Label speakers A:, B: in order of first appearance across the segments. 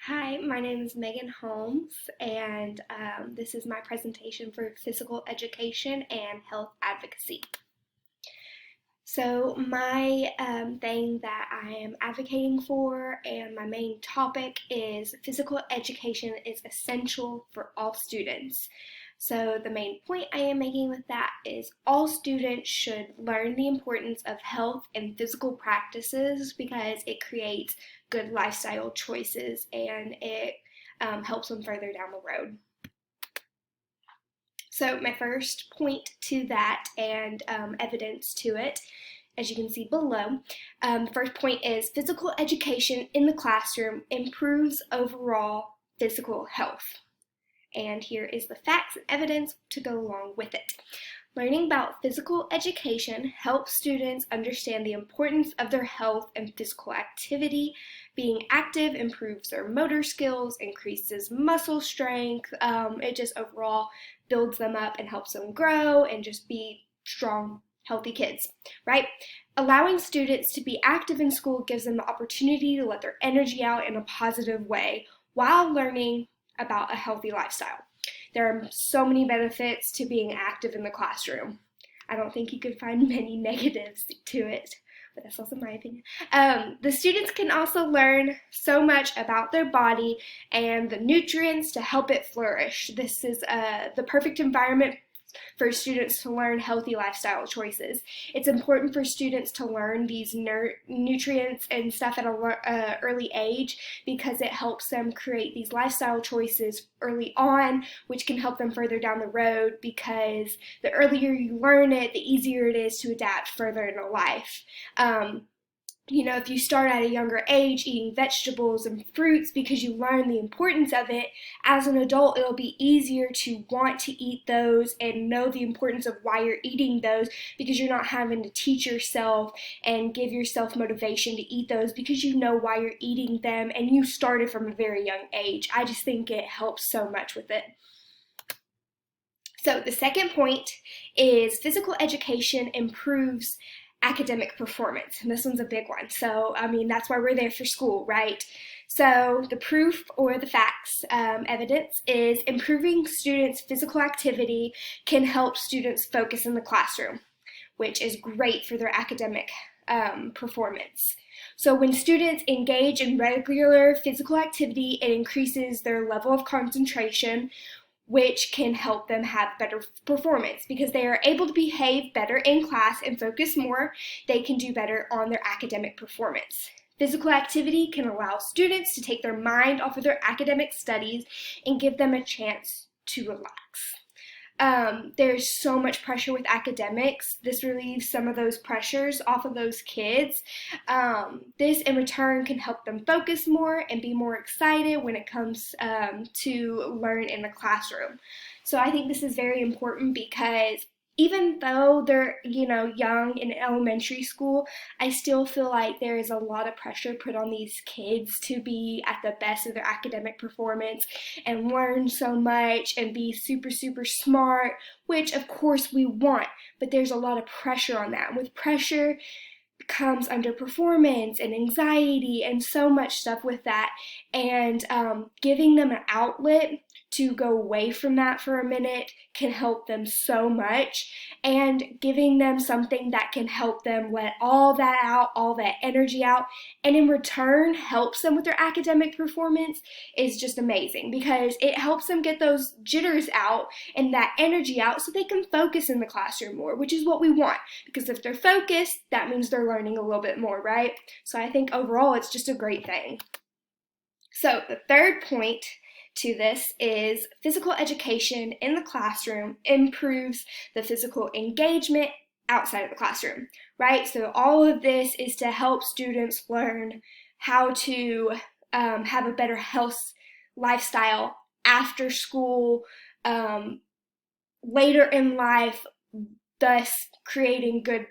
A: Hi, my name is Megan Holmes, and this is my presentation for physical education and health advocacy. So, my thing that I am advocating for, and my main topic is physical education is essential for all students. So, the main point I am making with that is all students should learn the importance of health and physical practices because it creates good lifestyle choices and it helps them further down the road. So, my first point to that and evidence to it, as you can see below, the first point is physical education in the classroom improves overall physical health. And here is the facts and evidence to go along with it. Learning about physical education helps students understand the importance of their health and physical activity. Being active improves their motor skills, increases muscle strength. It just overall builds them up and helps them grow and just be strong, healthy kids, right? Allowing students to be active in school gives them the opportunity to let their energy out in a positive way while learning about a healthy lifestyle. There are so many benefits to being active in the classroom. I don't think you could find many negatives to it, but that's also my opinion. The students can also learn so much about their body and the nutrients to help it flourish. This is the perfect environment for students to learn healthy lifestyle choices. It's important for students to learn these nutrients and stuff at an early age because it helps them create these lifestyle choices early on, which can help them further down the road because the earlier you learn it, the easier it is to adapt further in life. If you start at a younger age eating vegetables and fruits because you learn the importance of it, as an adult, it'll be easier to want to eat those and know the importance of why you're eating those because you're not having to teach yourself and give yourself motivation to eat those because you know why you're eating them and you started from a very young age. I just think it helps so much with it. So the second point is physical education improves academic performance. And this one's a big one. So, that's why we're there for school, right? So the proof or the facts, evidence is improving students' physical activity can help students focus in the classroom, which is great for their academic performance. So when students engage in regular physical activity, it increases their level of concentration, which can help them have better performance because they are able to behave better in class and focus more. They can do better on their academic performance. Physical activity can allow students to take their mind off of their academic studies and give them a chance to relax. There's so much pressure with academics. This relieves some of those pressures off of those kids. This in return can help them focus more and be more excited when it comes to learn in the classroom. So I think this is very important because even though they're, young in elementary school, I still feel like there is a lot of pressure put on these kids to be at the best of their academic performance and learn so much and be super, super smart, which of course we want, but there's a lot of pressure on that. And with pressure comes underperformance and anxiety and so much stuff with that. And giving them an outlet to go away from that for a minute can help them so much, and giving them something that can help them let all that out, all that energy out, and in return helps them with their academic performance is just amazing because it helps them get those jitters out and that energy out so they can focus in the classroom more, which is what we want because if they're focused, that means they're learning a little bit more, right? So I think overall it's just a great thing. So the third point to this is physical education in the classroom improves the physical engagement outside of the classroom, right? So all of this is to help students learn how to have a better health lifestyle after school, later in life, thus creating good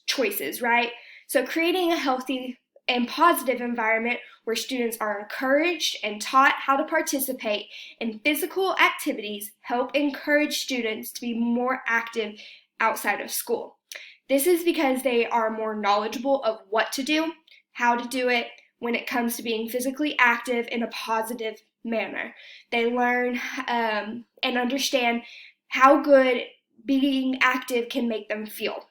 A: choices, right? So creating a healthy and positive environment where students are encouraged and taught how to participate in physical activities help encourage students to be more active outside of school. This is because they are more knowledgeable of what to do, how to do it, when it comes to being physically active in a positive manner. They learn and understand how good being active can make them feel.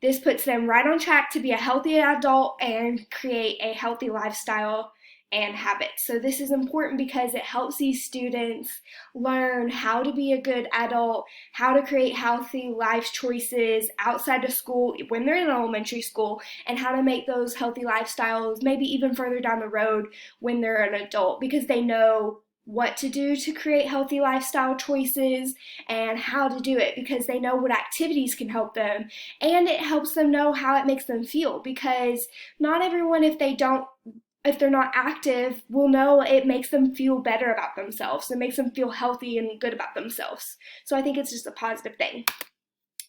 A: This puts them right on track to be a healthy adult and create a healthy lifestyle and habits. So this is important because it helps these students learn how to be a good adult, how to create healthy life choices outside of school when they're in elementary school, and how to make those healthy lifestyles maybe even further down the road when they're an adult, because they know what to do to create healthy lifestyle choices and how to do it, because they know what activities can help them, and it helps them know how it makes them feel, because not everyone, if they're not active, will know it makes them feel better about themselves. It makes them feel healthy and good about themselves. So I think it's just a positive thing.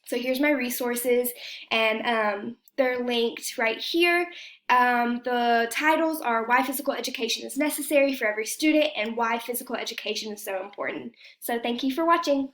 A: So here's my resources, and they're linked right here. The titles are Why Physical Education is Necessary for Every Student and Why Physical Education is So Important. So thank you for watching.